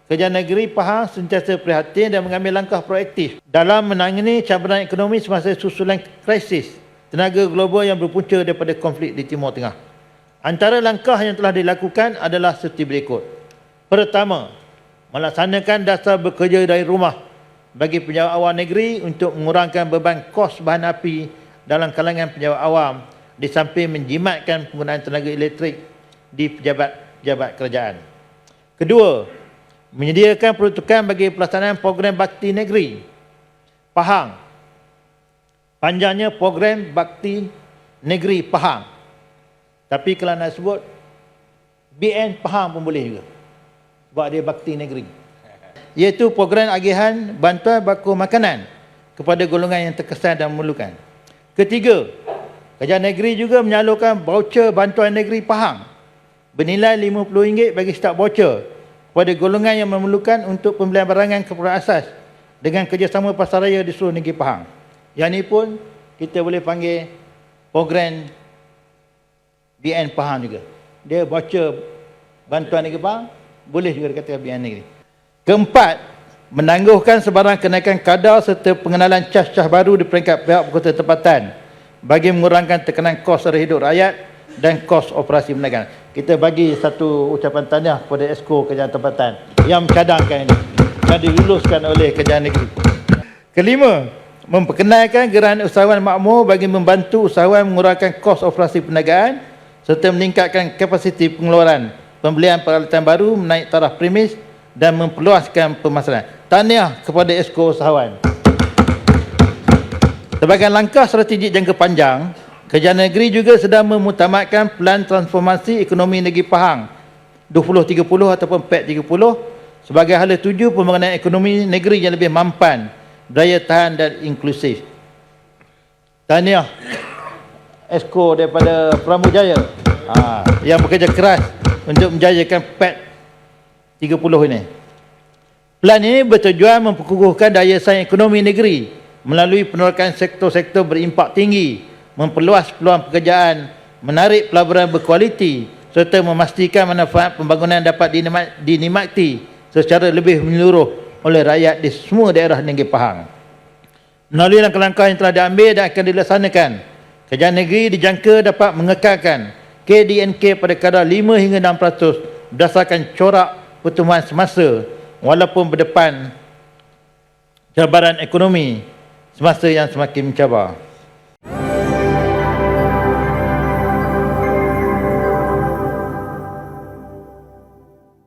Kerajaan Negeri Pahang sentiasa prihatin dan mengambil langkah proaktif dalam menangani cabaran ekonomi semasa susulan krisis tenaga global yang berpunca daripada konflik di Timur Tengah. Antara langkah yang telah dilakukan adalah seperti berikut. Pertama, melaksanakan dasar bekerja dari rumah bagi pejabat awam negeri untuk mengurangkan beban kos bahan api dalam kalangan pejabat awam di samping menjimatkan penggunaan tenaga elektrik di pejabat-pejabat kerajaan. Kedua, menyediakan peruntukan bagi pelaksanaan program bakti negeri Pahang. Panjangnya program bakti negeri Pahang. Tapi kalau nak sebut BN Pahang pun boleh juga. Sebab dia bakti negeri. Iaitu program agihan bantuan baku makanan kepada golongan yang terkesan dan memerlukan. Ketiga, kerajaan negeri juga menyalurkan voucher bantuan negeri Pahang bernilai RM50 bagi setiap voucher kepada golongan yang memerlukan untuk pembelian barangan keperluan asas dengan kerjasama pasaraya di seluruh negeri Pahang. Yang ini pun kita boleh panggil program BN Pahang juga. Dia voucher bantuan negeri Pahang, boleh juga dikatakan BN negeri. Keempat, menangguhkan sebarang kenaikan kadar serta pengenalan cas-cas baru di peringkat pihak berkuasa tempatan bagi mengurangkan tekanan kos sara hidup rakyat dan kos operasi perniagaan. Kita bagi satu ucapan tahniah kepada Esko Kerajaan Tempatan yang mencadangkan ini yang diluluskan oleh Kerajaan Negeri. Kelima, memperkenalkan gerakan usahawan makmur bagi membantu usahawan mengurangkan kos operasi perniagaan serta meningkatkan kapasiti pengeluaran pembelian peralatan baru, menaik taraf premis dan memperluaskan pemasaran. Tahniah kepada Esko Usahawan. Sebagai langkah strategik jangka panjang, Kerajaan Negeri juga sedang memutamatkan Pelan Transformasi Ekonomi Negeri Pahang 2030 ataupun PET 30 sebagai hala tuju pembangunan ekonomi negeri yang lebih mampan, daya tahan dan inklusif. Tahniah Esko daripada Pramujaya yang bekerja keras untuk menjayakan PET 30 ini. Pelan ini bertujuan memperkukuhkan daya saing ekonomi negeri melalui penolakan sektor-sektor berimpak tinggi, memperluas peluang pekerjaan, menarik pelaburan berkualiti serta memastikan manfaat pembangunan dapat dinikmati secara lebih menyeluruh oleh rakyat di semua daerah negeri Pahang. Melalui langkah-langkah yang telah diambil dan akan dilaksanakan, Kerajaan Negeri dijangka dapat mengekalkan KDNK pada kadar 5 hingga 6% berdasarkan corak pertumbuhan semasa walaupun berdepan cabaran ekonomi semasa yang semakin mencabar.